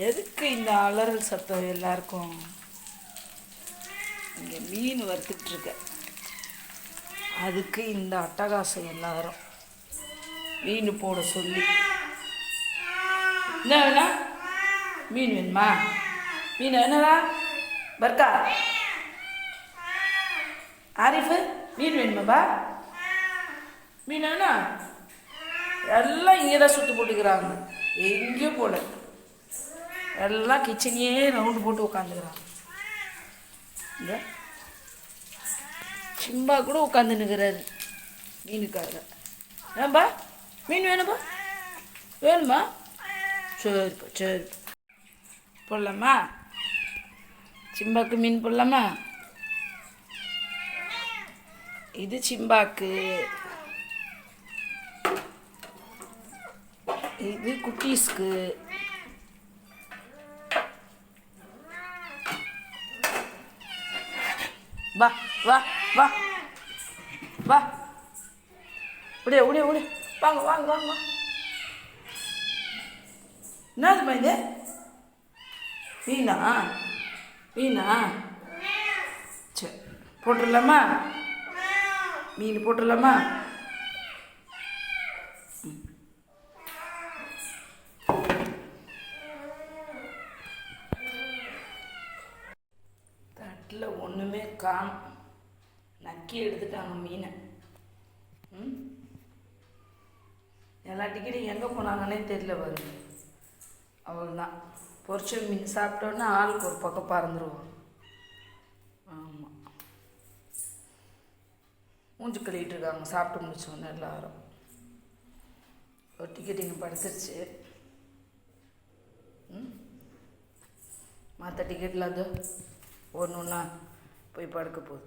எதுக்கு இந்த அலறல் சத்தம் எல்லாருக்கும்? இங்கே மீன் வறுத்துட்ருக்க, அதுக்கு இந்த அட்டகாசம் எல்லாரும் மீன் போட சொல்லி. என்ன வேணா? மீன் வேணுமா? மீன் என்னடா பர்கா? ஆரிஃபு மீன் வேணுமாப்பா? மீன் வேணா? எல்லாம் இங்கே தான் சுற்று போட்டுக்கிறாங்க, எங்கேயும் போல. எல்லாம் கிச்சனையே ரவுண்டு போட்டு உட்காந்துக்கிறாங்க. இந்த சிம்பா கூட உட்காந்துன்னுக்கிறாரு மீனுக்காக. ஏன்பா மீன் வேணும்பா? வேணுமா? சரிப்பா சரி. போடலாமா? சிம்பாக்கு மீன் போடலாமா? இது சிம்பாக்கு, இது குட்டீஸ்க்கு. வா வா வா வா, உடைய உடைய உடைய, வாங்க வாங்க வாங்க. என்னதுமா இது? மீனா? மீனா? சரி போட்டுடலாமா? மீன் போட்டுடலாமா? தட்டில் ஒன்றுமே காணும், நக்கி எடுத்துட்டாங்க மீனை. எல்லா டிக்கெட்டும் எங்கே போனாங்கன்னே தெரியல பாருங்க. அவ்வளோதான், பொரிச்ச மீன் சாப்பிட்டோன்னா ஆளுக்கு ஒரு பக்கம் பறந்துருவோம். ஆமாம், மூஞ்சி கழுவிட்டு இருக்காங்க சாப்பிட்டு முடிச்சோன்னே எல்லாரும். ஒரு டிக்கெட் இங்கே படுத்துருச்சு. மற்ற டிக்கெட்டில் அது ஒன்று ஒன்றா போய் படுக்க போகுது.